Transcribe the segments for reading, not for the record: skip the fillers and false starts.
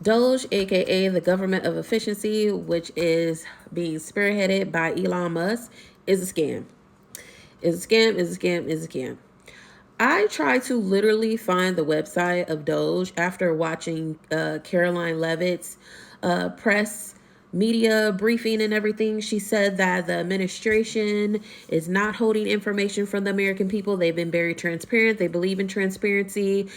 Doge, aka the government of efficiency, which is being spearheaded by Elon Musk, is a scam. Is a scam, is a scam, is a scam. I tried to literally find the website of Doge after watching Caroline Levitt's press media briefing and everything. She said that the administration is not holding information from the American people. They've been very transparent. They believe in transparency.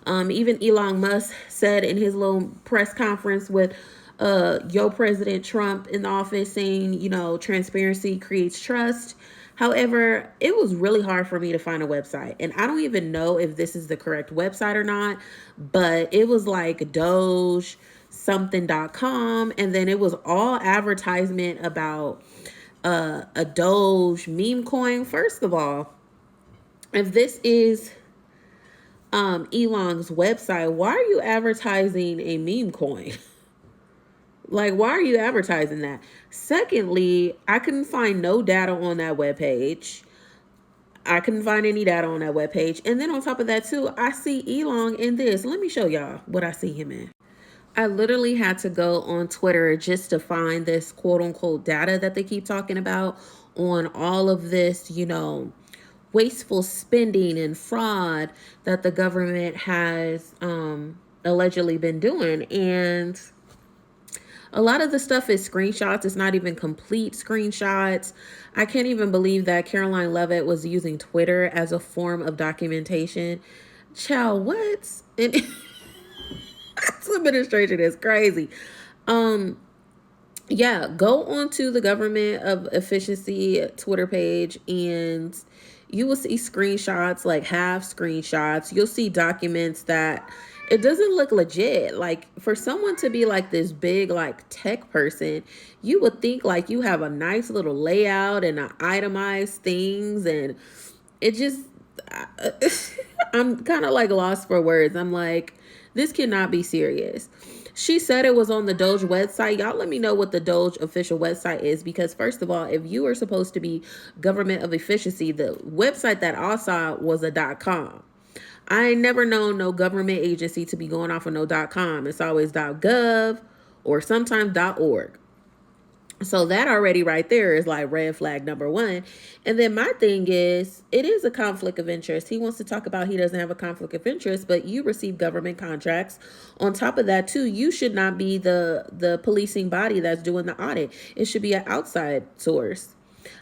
Even Elon Musk said in his little press conference with yo President Trump in the office saying, transparency creates trust. However, it was really hard for me to find a website. And I don't even know if this is the correct website or not, but it was like Doge something.com. And then it was all advertisement about a Doge meme coin. First of all, if this is Elon's website, why are you advertising a meme coin? Like, why are you advertising that? Secondly, I couldn't find no data on that webpage. I couldn't find any data on that webpage. And then on top of that, too, I see Elon in this. Let me show y'all what I see him in. I literally had to go on Twitter just to find this quote unquote data that they keep talking about on all of this, wasteful spending and fraud that the government has allegedly been doing. And a lot of the stuff is screenshots. It's not even complete screenshots. I can't even believe that Caroline Levitt was using Twitter as a form of documentation. Child, what? And this administration is crazy. Yeah, go onto the government of efficiency Twitter page and you will see screenshots, like half screenshots. You'll see documents that it doesn't look legit. Like, for someone to be like this big like tech person, you would think like you have a nice little layout and itemized things, and it just I'm kind of like lost for words. I'm like, this cannot be serious. She said it was on the Doge website. Y'all let me know what the Doge official website is, because first of all, if you are supposed to be government of efficiency, the website that I saw was a .com. I ain't never known no government agency to be going off of no .com. It's always .gov or sometimes .org. So that already right there is like red flag number one. And then my thing is, it is a conflict of interest. He wants to talk about he doesn't have a conflict of interest, but you receive government contracts. On top of that too, you should not be the policing body that's doing the audit. It should be an outside source.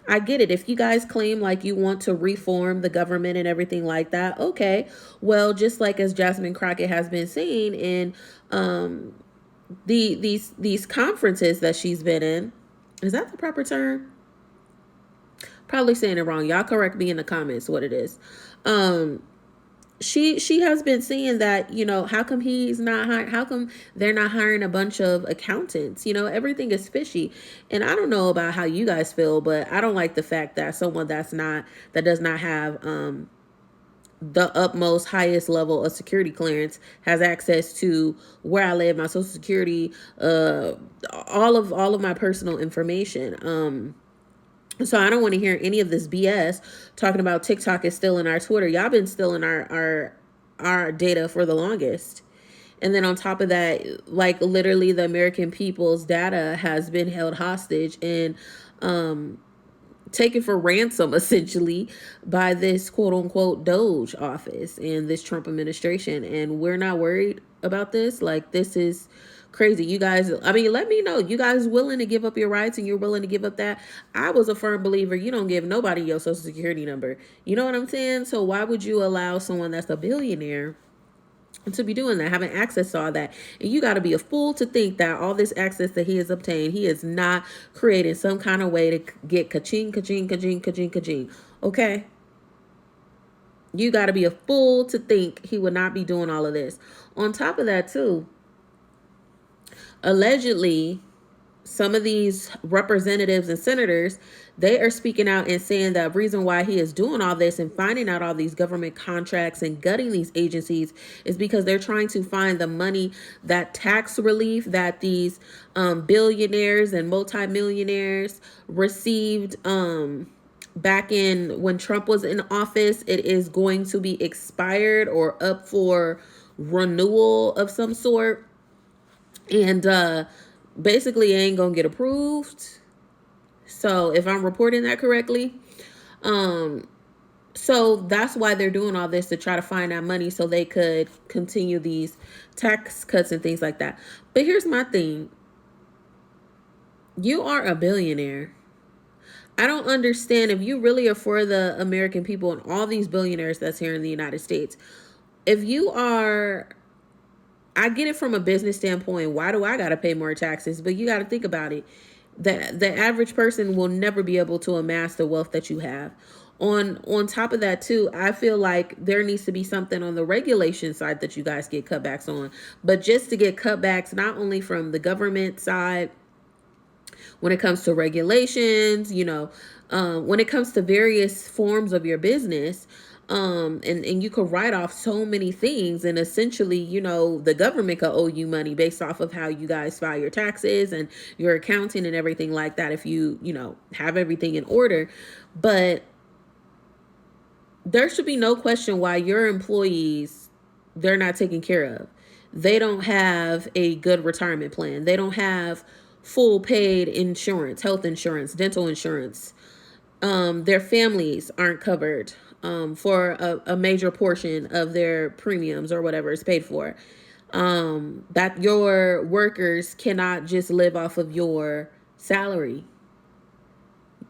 I get it. If you guys claim like you want to reform the government and everything like that, okay. Well, just like as Jasmine Crockett has been saying in these conferences that she's been in, is that the proper term? Probably saying it wrong. Y'all correct me in the comments what it is. She has been saying that, how come he's not hiring, how come they're not hiring a bunch of accountants? Everything is fishy. And I don't know about how you guys feel, but I don't like the fact that someone that does not have the utmost highest level of security clearance has access to where I live, my social security, all of my personal information. So I don't want to hear any of this BS talking about TikTok is still in our Twitter. Y'all been stealing our data for the longest. And then on top of that, like literally the American people's data has been held hostage and taken for ransom essentially by this quote unquote Doge office and this Trump administration. And we're not worried about this. Like, this is crazy. You guys, I mean, let me know. You guys willing to give up your rights and you're willing to give up that? I was a firm believer you don't give nobody your social security number. You know what I'm saying? So why would you allow someone that's a billionaire to be doing that, having access to all that? And you got to be a fool to think that all this access that he has obtained, he is not creating some kind of way to get ka-ching, ka-ching, ka-ching, ka-ching, ka-ching. Okay? You got to be a fool to think he would not be doing all of this. On top of that, too, allegedly, some of these representatives and senators, they are speaking out and saying that reason why he is doing all this and finding out all these government contracts and gutting these agencies is because they're trying to find the money, that tax relief that these billionaires and multimillionaires received back in when Trump was in office. It is going to be expired or up for renewal of some sort. And basically it ain't gonna get approved. So if I'm reporting that correctly, um, so that's why they're doing all this, to try to find that money so they could continue these tax cuts and things like that. But here's my thing: you are a billionaire. I don't understand if you really are for the American people and all these billionaires that's here in the United States. If you are, I get it from a business standpoint. Why do I got to pay more taxes? But you got to think about it. The average person will never be able to amass the wealth that you have. On top of that too, I feel like there needs to be something on the regulation side that you guys get cutbacks on. But just to get cutbacks not only from the government side, when it comes to regulations, when it comes to various forms of your business, and you could write off so many things, and essentially, the government could owe you money based off of how you guys file your taxes and your accounting and everything like that, if have everything in order. But there should be no question why your employees, they're not taken care of. They don't have a good retirement plan. They don't have full paid insurance, health insurance, dental insurance. Their families aren't covered for a major portion of their premiums or whatever is paid for. That your workers cannot just live off of your salary.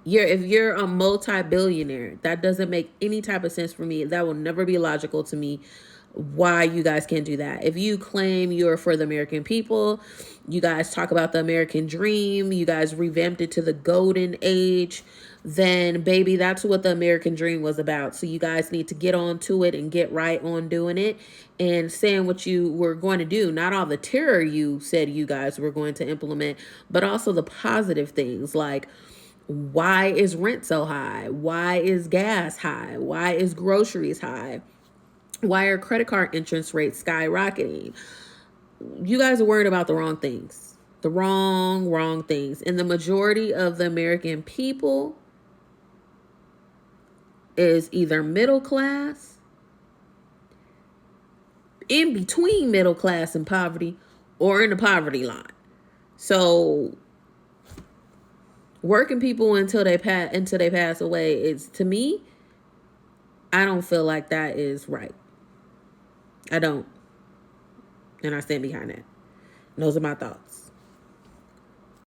If you're a multi-billionaire, that doesn't make any type of sense for me. That will never be logical to me why you guys can't do that. If you claim you're for the American people, you guys talk about the American dream, you guys revamped it to the golden age, then baby, that's what the American dream was about. So you guys need to get on to it and get right on doing it and saying what you were going to do. Not all the terror you said you guys were going to implement, but also the positive things, like, why is rent so high? Why is gas high? Why is groceries high? Why are credit card interest rates skyrocketing? You guys are worried about the wrong things. The wrong things. And the majority of the American people is either middle class, in between middle class and poverty, or in the poverty line. So working people until they pass away is, to me, I don't feel like that is right. I don't. And I stand behind that. And those are my thoughts.